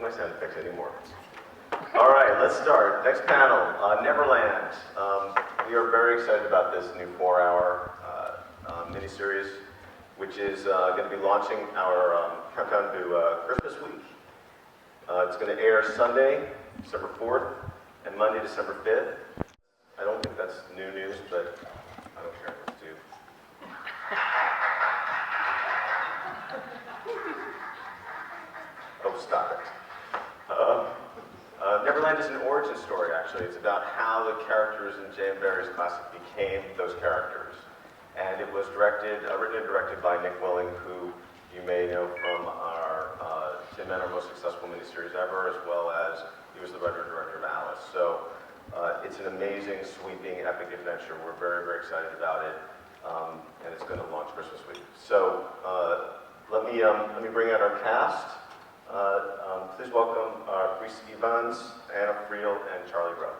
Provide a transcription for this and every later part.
my sound effects anymore. All right, let's start. Next panel, Neverland. We are very excited about this new 4-hour miniseries, which is going to be launching our countdown to Christmas week. It's going to air Sunday, December 4th, and Monday, December 5th. I don't think that's new news, but I don't care. Let's do. Oh, stop it. Neverland is an origin story, actually. It's about how the characters in J.M. Barrie's classic became those characters. And it was written and directed by Nick Willing, who you may know from our Tin Men, our most successful miniseries ever, as well as he was the writer and director of Alice. So it's an amazing, sweeping, epic adventure. We're very, very excited about it. And it's going to launch Christmas week. So let me bring out our cast. Please welcome Reese Evans, Anna Friel, and Charlie Rowe.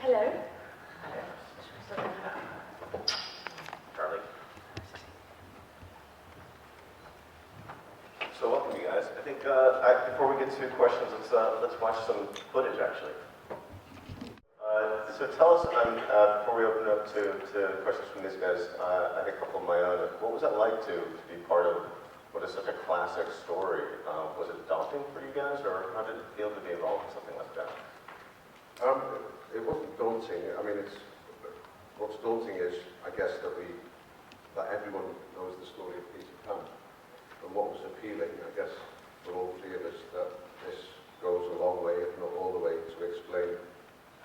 Hello. Charlie. So welcome, you guys. I think before we get to questions, let's watch some footage, actually. So tell us, before we open up to questions from these guys, I had a couple of my own. What was that like to be part of what is such a classic story? Was it daunting for you guys, or how did it feel to be involved in something like that? It wasn't daunting. I mean, what's daunting is, I guess, that everyone knows the story of Peter Pan. And what was appealing, I guess, for all three of us, that this goes a long way, if not all the way, to explain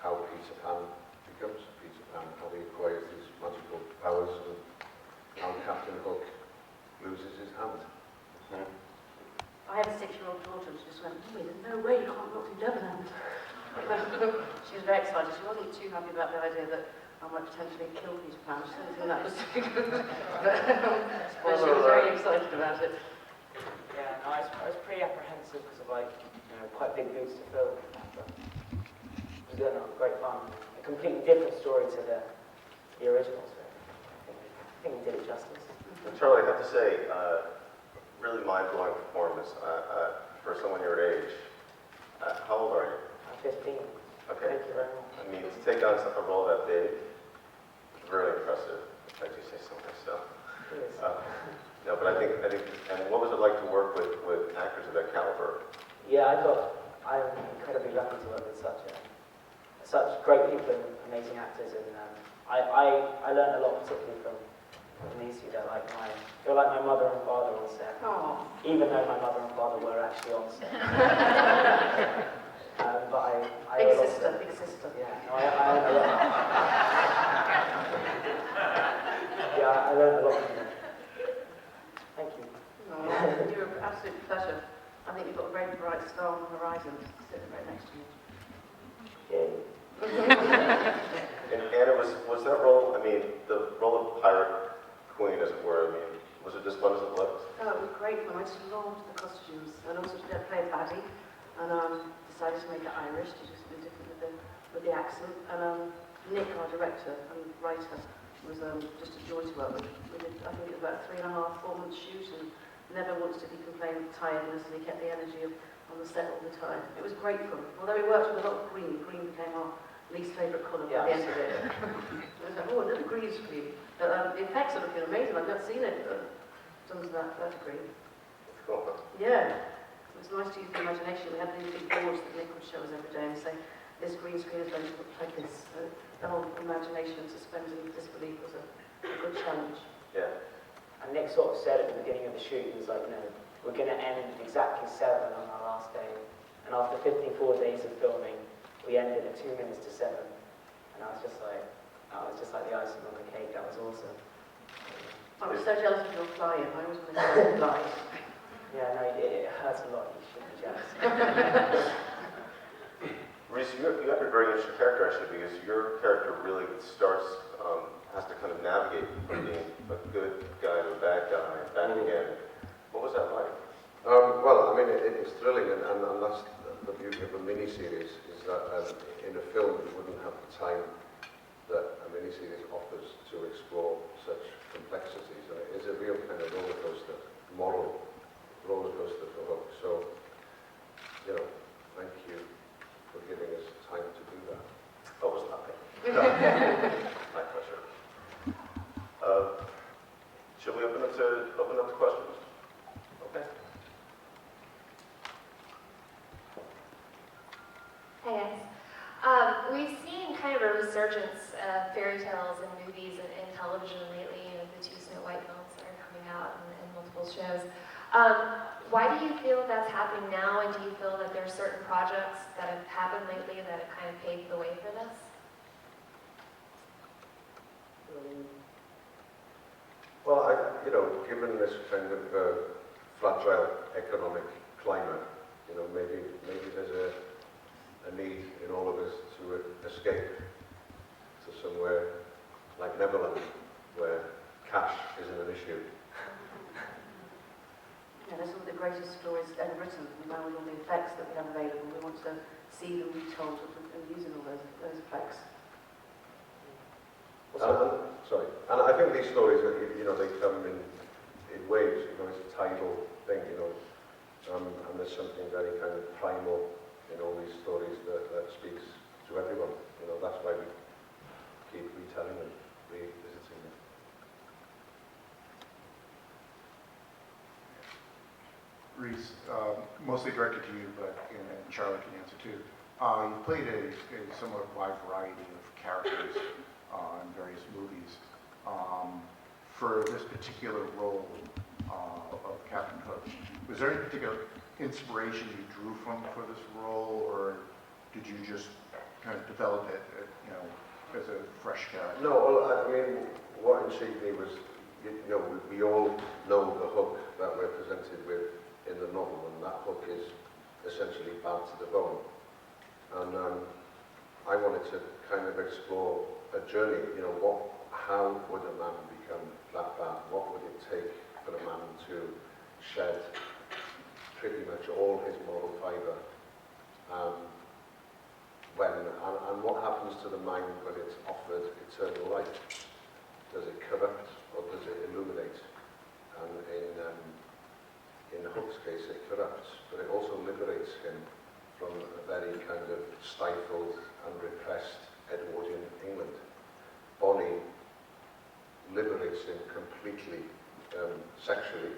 how Peter Pan becomes Peter Pan, how he acquires these magical powers, and how Captain Hook loses his hand. Mm-hmm. I have a 6-year-old daughter, and she just went, "Mummy, there's no way you can't go to Neverland." She was very excited. She wasn't too happy about the idea that I might potentially kill Peter Pan. She didn't think that was too good. But she was very excited about it. Yeah, no, I was pretty apprehensive because of quite big boots to fill. It was great fun. A completely different story to the original story. I think we did it justice. And Charlie, I have to say, really mind-blowing performance for someone your age. How old are you? I'm 15. Okay. Thank you very much. I mean, to take on a role that big, very impressive. If I do say so myself. It is. No, but I think, and what was it like to work with actors of that caliber? Yeah, I'm incredibly lucky to work with such great people and amazing actors, and I learned a lot, particularly from these two. They're like my mother and father on set. Aww. Even though my mother and father were actually on set. But I Big sister. Yeah, no, I learned a lot from them. Thank you. Oh, you're an absolute pleasure. I think you've got a very bright star on the horizon sitting right next to you. Yay. And Anna, was that role, I mean, the role of pirate queen, as it were, I mean, was it as fun as it looked? Oh, it was great fun. I just loved the costumes. And also to play Paddy. And decided to make it Irish, to do something different with the accent. And Nick, our director and writer, was just a joy to work with. We did, I think it was about 3.5, 4 months shoot, and never once did he complain of tiredness, and he kept the energy on the set all the time. It was great fun. Although we worked with a lot of green became our least favourite colour by the end of it. It was like, oh, another green screen. But the effects are looking amazing. I've not seen it done to that degree. Cool. Yeah. It was nice to use the imagination. We had these big boards that Nick would show us every day and say, this green screen is going to look like this. The whole imagination, suspending disbelief was a good challenge. Yeah. And Nick sort of said at the beginning of the shoot, he was like, we're going to end exactly 7 on our last day. And after 54 days of filming, we ended at 2 minutes to 7. And I was just like the icing on the cake. That was awesome. I was so jealous of your flying. I always wanted to fly. Yeah, no, it hurts a lot. You should be jealous. Reese, you have a very interesting character, actually, because your character really has to kind of navigate from being a good guy to a bad guy, back again. What was that like? Well, I mean, it was thrilling, and that's the beauty of a mini-series, is that in a film you wouldn't have the time that a mini-series offers to explore such complexities. And it is a real kind of roller coaster, moral roller coaster for Hook. So, you know, thank you for giving us time to do that. That was nothing. My pleasure. Should we open up to questions? Okay. Hey guys. We've seen kind of a resurgence of fairy tales in movies and television lately. You know, the 2 Snow White films that are coming out and multiple shows. Why do you feel that's happening now, and do you feel that there are certain projects that have happened lately that have kind of paved the way for this? Well, you know, given this kind of fragile economic climate, you know, maybe there's a need in all of us to escape to somewhere like Neverland, where cash isn't an issue. Yeah, they're some of the greatest stories ever written. And now with all the effects that we have available, we want to see them retold and using all those effects. Sorry, and I think these stories, you know, they come in waves. You know, it's a tidal thing, you know, and there's something very kind of primal in all these stories that speaks to everyone. You know, that's why we keep retelling them, revisiting them. Reese, mostly directed to you, but and Charlotte can answer too. You've played a somewhat wide variety of characters in various movies. For this particular role of Captain Hook, was there any particular inspiration you drew from for this role, or did you just kind of develop it, you know, as a fresh character? No, well, I mean, what intrigued me was, you know, we all know the Hook that we're presented with in the novel, and that Hook is essentially bad to the bone. And I wanted to kind of explore a journey, you know, how would a man become that bad? What would it take for a man to shed pretty much all his moral fibre? And what happens to the mind when it's offered eternal life? Does it corrupt or does it illuminate? And in Hook's case, it corrupts, but it also liberates him from a very kind of stifled and repressed Edwardian England. Bonnie liberates him completely sexually,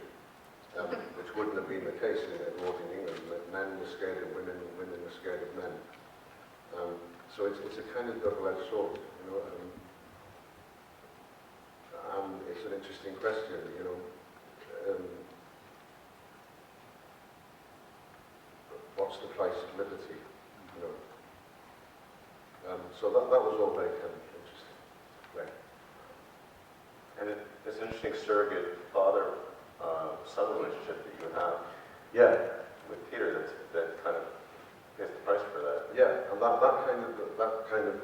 which wouldn't have been the case in Edwardian England. Men were scared of women and women were scared of men. So it's a kind of double-edged sword, you know. And it's an interesting question, you know. What's the price of liberty, you know? So that was all very kind of interesting. Right. And it's an interesting surrogate father-son relationship that you have Yeah. with Peter that kind of pays the price for that. Yeah, and that kind of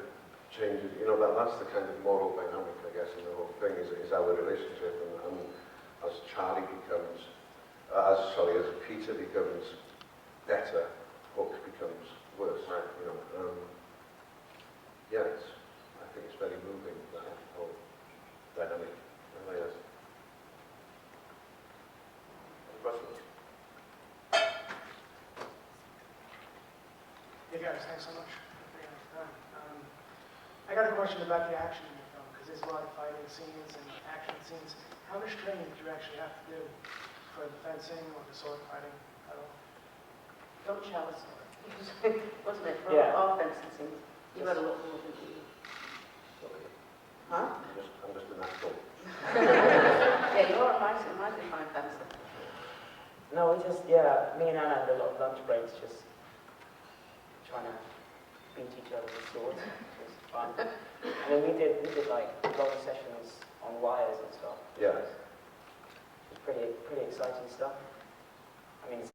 changes, you know, that's the kind of moral dynamic, I guess, in the whole thing, is our relationship. And as as Peter becomes better, Hook becomes worse. Right. You know, I think it's very moving, that whole dynamic. It really is. Any questions? Hey guys, thanks so much for bringing us time. I got a question about the action in the film, because there's a lot of fighting scenes and action scenes. How much training did you actually have to do for the fencing or the sword fighting at all? Don't shower sword. Wasn't it? For Yeah. our fencing scenes, you had a lot more than you. Huh? I'm just a natural. Yeah, you're a mighty fine fencer. No, we just, yeah, me and Anna had a lot of lunch breaks just trying to beat each other with swords, which was fun. And then we did like long sessions on wires and stuff. Yeah. It was pretty exciting stuff. I mean,